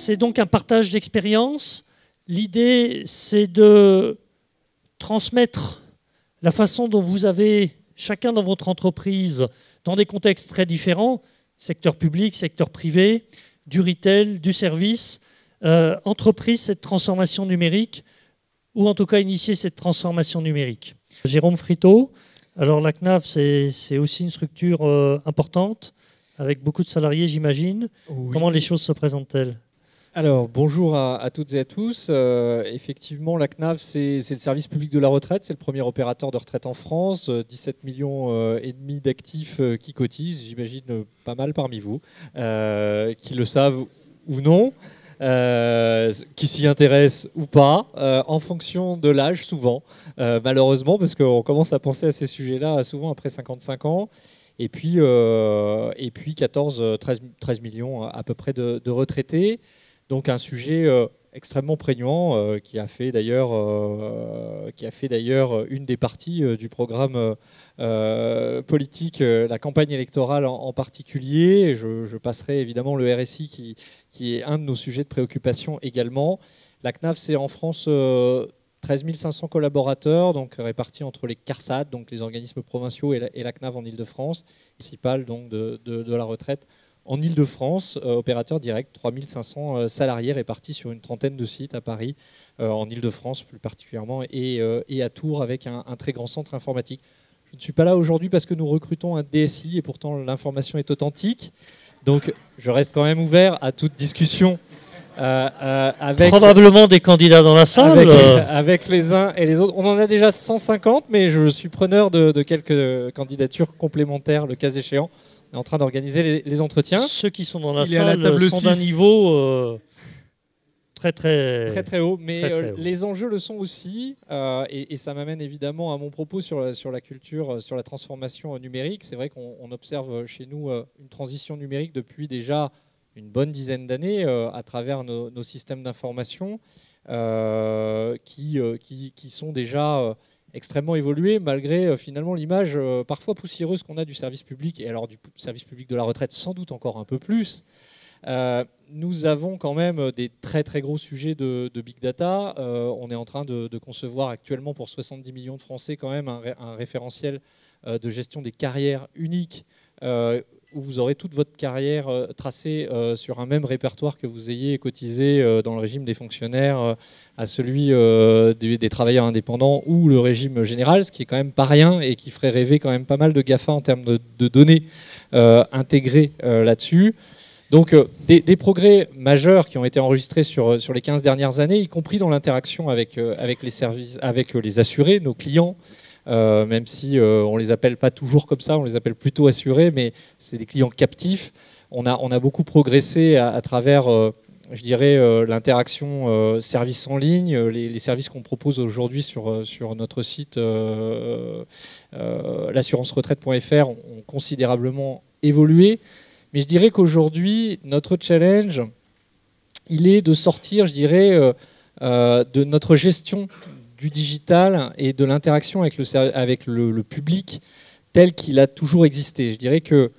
c'est donc un partage d'expérience. L'idée, c'est de transmettre la façon dont vous avez, chacun dans votre entreprise, dans des contextes très différents, secteur public, secteur privé, du retail, du service, entreprise cette transformation numérique, ou en tout cas initier cette transformation numérique. Jérôme Friteau, alors la CNAV, c'est aussi une structure importante, avec beaucoup de salariés, j'imagine. Oui. Comment les choses se présentent-elles ? Alors, bonjour à toutes et à tous. Effectivement, la CNAV, c'est le service public de la retraite. C'est le premier opérateur de retraite en France. 17 millions et demi d'actifs qui cotisent. J'imagine pas mal parmi vous, qui le savent ou non, qui s'y intéressent ou pas, en fonction de l'âge souvent, malheureusement, parce qu'on commence à penser à ces sujets-là souvent après 55 ans. Et puis 13 millions à peu près de retraités. Donc un sujet extrêmement prégnant qui a fait d'ailleurs une des parties du programme politique, la campagne électorale en particulier. Je passerai évidemment le RSI qui est un de nos sujets de préoccupation également. La CNAV, c'est en France 13 500 collaborateurs, donc répartis entre les CARSAT, donc les organismes provinciaux, et la CNAV en Ile-de-France, principale donc de la retraite. En Ile-de-France, opérateur direct, 3 500 salariés répartis sur une trentaine de sites à Paris, en Ile-de-France plus particulièrement, et à Tours avec un très grand centre informatique. Je ne suis pas là aujourd'hui parce que nous recrutons un DSI et pourtant l'information est authentique. Donc je reste quand même ouvert à toute discussion. Avec probablement des candidats dans la salle. Avec les uns et les autres. On en a déjà 150, mais je suis preneur de quelques candidatures complémentaires, le cas échéant. On est en train d'organiser les entretiens. Ceux qui sont dans la salle sont d'un niveau très haut. Mais très haut. Les enjeux le sont aussi. Et ça m'amène évidemment à mon propos sur la culture, sur la transformation numérique. C'est vrai qu'on observe chez nous une transition numérique depuis déjà une bonne dizaine d'années à travers nos systèmes d'information qui sont déjà extrêmement évolués malgré finalement l'image parfois poussiéreuse qu'on a du service public, et alors du service public de la retraite sans doute encore un peu plus. Nous avons quand même des très très gros sujets de big data. On est en train de concevoir actuellement pour 70 millions de Français quand même un référentiel de gestion des carrières unique où vous aurez toute votre carrière tracée sur un même répertoire, que vous ayez cotisé dans le régime des fonctionnaires à celui des travailleurs indépendants ou le régime général, ce qui est quand même pas rien et qui ferait rêver quand même pas mal de GAFA en termes de données intégrées là-dessus. Donc des progrès majeurs qui ont été enregistrés sur les 15 dernières années, y compris dans l'interaction avec les services, avec les assurés, nos clients. Même si on les appelle pas toujours comme ça, on les appelle plutôt assurés, mais c'est des clients captifs. On a beaucoup progressé à travers, je dirais, l'interaction services en ligne, les services qu'on propose aujourd'hui sur notre site l'assurance-retraite.fr ont considérablement évolué. Mais je dirais qu'aujourd'hui, notre challenge, il est de sortir, je dirais, de notre gestion du digital et de l'interaction avec le public tel qu'il a toujours existé. Je dirais que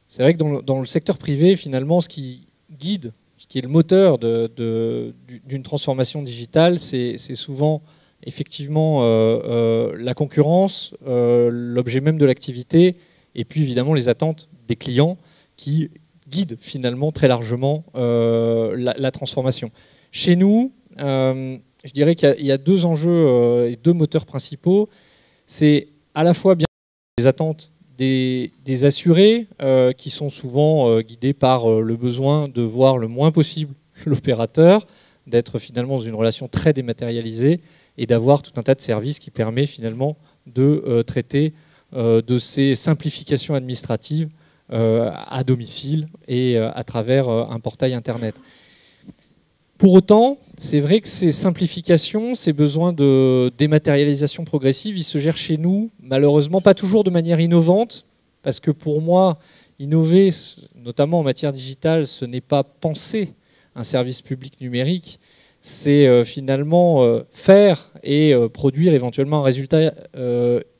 c'est vrai que dans le secteur privé, finalement, ce qui guide, ce qui est le moteur d'une transformation digitale, c'est souvent effectivement la concurrence, l'objet même de l'activité, et puis évidemment les attentes des clients qui guident finalement très largement la transformation. Chez nous, je dirais qu'il y a deux enjeux et deux moteurs principaux. C'est à la fois bien les attentes des assurés qui sont souvent guidés par le besoin de voir le moins possible l'opérateur, d'être finalement dans une relation très dématérialisée et d'avoir tout un tas de services qui permet finalement de traiter de ces simplifications administratives à domicile et à travers un portail Internet. Pour autant, c'est vrai que ces simplifications, ces besoins de dématérialisation progressive, ils se gèrent chez nous, malheureusement pas toujours de manière innovante, parce que pour moi, innover, notamment en matière digitale, ce n'est pas penser un service public numérique, c'est finalement faire et produire éventuellement un résultat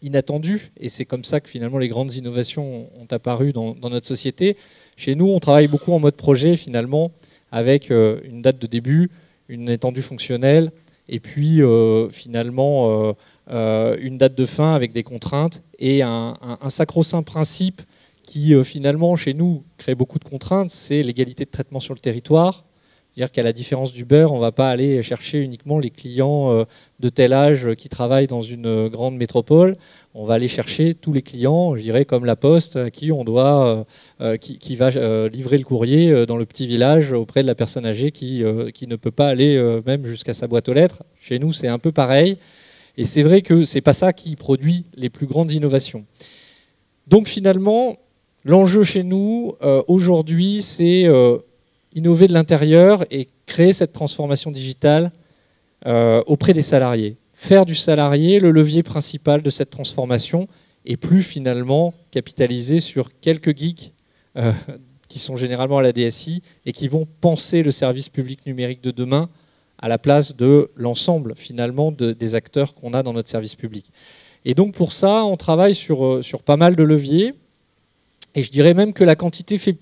inattendu. Et c'est comme ça que finalement les grandes innovations ont apparu dans notre société. Chez nous, on travaille beaucoup en mode projet finalement, avec une date de début, une étendue fonctionnelle, et puis finalement une date de fin avec des contraintes et un sacro-saint principe qui finalement chez nous crée beaucoup de contraintes, c'est l'égalité de traitement sur le territoire. C'est-à-dire qu'à la différence d'Uber, on ne va pas aller chercher uniquement les clients de tel âge qui travaillent dans une grande métropole. On va aller chercher tous les clients, je dirais comme la Poste, à qui on doit, qui va livrer le courrier dans le petit village auprès de la personne âgée qui ne peut pas aller même jusqu'à sa boîte aux lettres. Chez nous, c'est un peu pareil. Et c'est vrai que ce n'est pas ça qui produit les plus grandes innovations. Donc finalement, l'enjeu chez nous, aujourd'hui, c'est innover de l'intérieur et créer cette transformation digitale auprès des salariés. Faire du salarié le levier principal de cette transformation et plus finalement capitaliser sur quelques geeks qui sont généralement à la DSI et qui vont penser le service public numérique de demain à la place de l'ensemble finalement des acteurs qu'on a dans notre service public. Et donc pour ça, on travaille sur pas mal de leviers et je dirais même que la quantité fait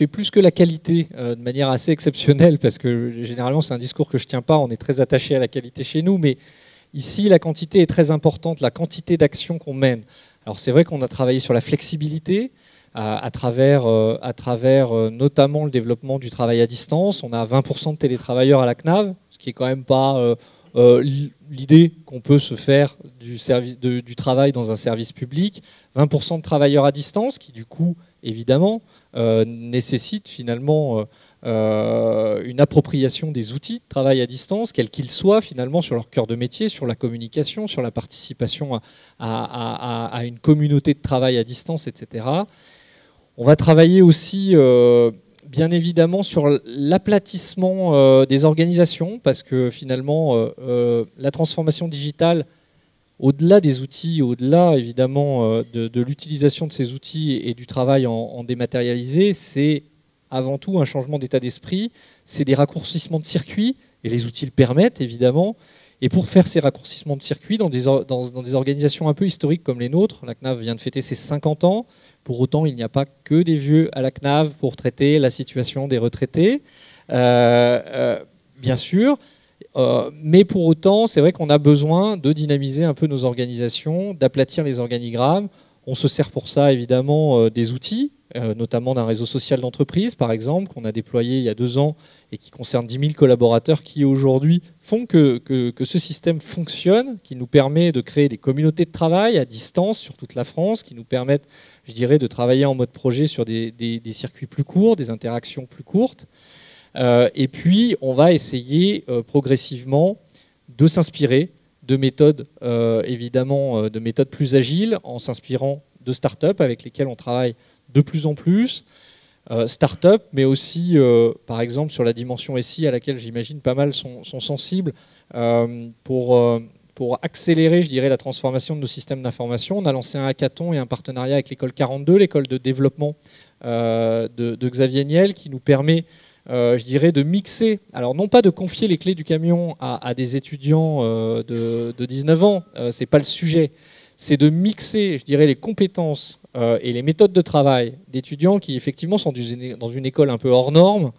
plus que la qualité de manière assez exceptionnelle, parce que généralement c'est un discours que je ne tiens pas, on est très attaché à la qualité chez nous, mais ici la quantité est très importante, la quantité d'actions qu'on mène. Alors c'est vrai qu'on a travaillé sur la flexibilité à travers notamment le développement du travail à distance. On a 20% de télétravailleurs à la CNAV, ce qui est quand même pas l'idée qu'on peut se faire du travail dans un service public. 20% de travailleurs à distance qui du coup évidemment nécessite finalement une appropriation des outils de travail à distance, quels qu'ils soient finalement sur leur cœur de métier, sur la communication, sur la participation à une communauté de travail à distance, etc. On va travailler aussi bien évidemment sur l'aplatissement des organisations, parce que finalement la transformation digitale, au-delà des outils, au-delà évidemment de l'utilisation de ces outils et du travail en dématérialisé, c'est avant tout un changement d'état d'esprit, c'est des raccourcissements de circuits, et les outils le permettent évidemment. Et pour faire ces raccourcissements de circuits dans des organisations un peu historiques comme les nôtres, la CNAV vient de fêter ses 50 ans, pour autant il n'y a pas que des vieux à la CNAV pour traiter la situation des retraités, bien sûr. Mais pour autant, c'est vrai qu'on a besoin de dynamiser un peu nos organisations, d'aplatir les organigrammes. On se sert pour ça évidemment des outils, notamment d'un réseau social d'entreprise par exemple, qu'on a déployé il y a 2 ans et qui concerne 10 000 collaborateurs qui aujourd'hui font que ce système fonctionne, qui nous permet de créer des communautés de travail à distance sur toute la France, qui nous permettent, je dirais, de travailler en mode projet sur des circuits plus courts, des interactions plus courtes. Et puis, on va essayer progressivement de s'inspirer de méthodes, évidemment, de méthodes plus agiles, en s'inspirant de start-up avec lesquelles on travaille de plus en plus. Start-up, mais aussi, par exemple, sur la dimension SI à laquelle j'imagine pas mal sont sensibles, pour accélérer, je dirais, la transformation de nos systèmes d'information. On a lancé un hackathon et un partenariat avec l'école 42, l'école de développement de Xavier Niel, qui nous permet, je dirais, de mixer, alors non pas de confier les clés du camion à des étudiants de 19 ans, c'est pas le sujet, c'est de mixer, je dirais, les compétences et les méthodes de travail d'étudiants qui effectivement sont dans une école un peu hors norme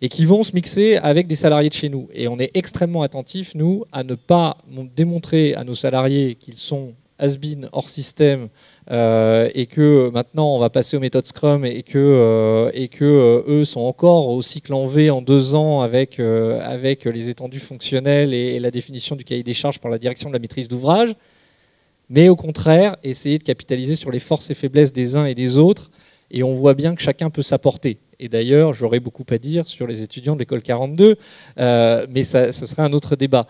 et qui vont se mixer avec des salariés de chez nous. Et on est extrêmement attentifs, nous, à ne pas démontrer à nos salariés qu'ils sont has-been hors système et que maintenant on va passer aux méthodes Scrum et que eux sont encore au cycle en V en 2 ans avec les étendues fonctionnelles et la définition du cahier des charges par la direction de la maîtrise d'ouvrage, mais au contraire essayer de capitaliser sur les forces et faiblesses des uns et des autres, et on voit bien que chacun peut s'apporter. Et d'ailleurs, j'aurais beaucoup à dire sur les étudiants de l'école 42, mais ça serait un autre débat.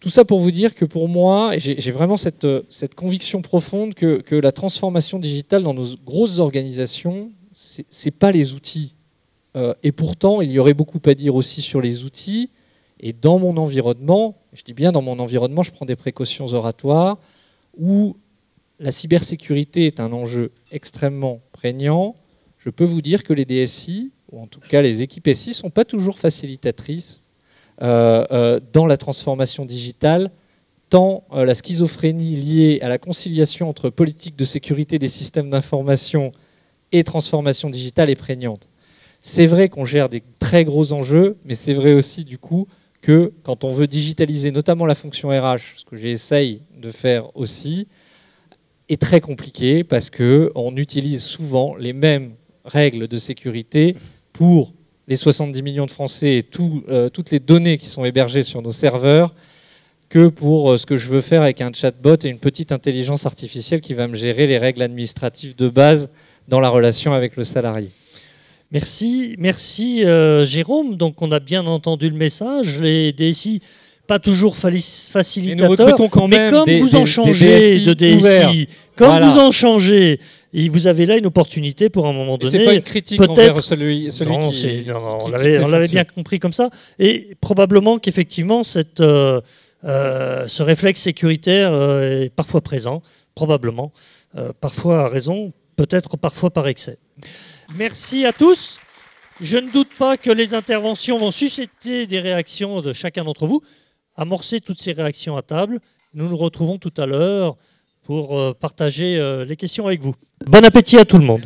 Tout ça pour vous dire que pour moi, j'ai vraiment cette conviction profonde que la transformation digitale dans nos grosses organisations, c'est pas les outils. Et pourtant, il y aurait beaucoup à dire aussi sur les outils. Et dans mon environnement, je dis bien dans mon environnement, je prends des précautions oratoires, où la cybersécurité est un enjeu extrêmement prégnant. Je peux vous dire que les DSI, ou en tout cas les équipes SI, ne sont pas toujours facilitatrices dans la transformation digitale, tant la schizophrénie liée à la conciliation entre politique de sécurité des systèmes d'information et transformation digitale est prégnante. C'est vrai qu'on gère des très gros enjeux, mais c'est vrai aussi du coup que quand on veut digitaliser notamment la fonction RH, ce que j'essaye de faire aussi, est très compliqué parce qu'on utilise souvent les mêmes règles de sécurité pour les 70 millions de Français et toutes les données qui sont hébergées sur nos serveurs que pour ce que je veux faire avec un chatbot et une petite intelligence artificielle qui va me gérer les règles administratives de base dans la relation avec le salarié. Merci Jérôme. Donc on a bien entendu le message. Les DSI, pas toujours facilitateurs, mais comme vous en changez de DSI, comme vous en changez, et vous avez là une opportunité pour un moment donné. C'est pas une critique envers celui qui... Non, on l'avait bien compris comme ça. Et probablement qu'effectivement, ce réflexe sécuritaire est parfois présent, probablement, parfois à raison, peut-être parfois par excès. Merci à tous. Je ne doute pas que les interventions vont susciter des réactions de chacun d'entre vous. Amorcer toutes ces réactions à table. Nous nous retrouvons tout à l'heure pour partager les questions avec vous. Bon appétit à tout le monde.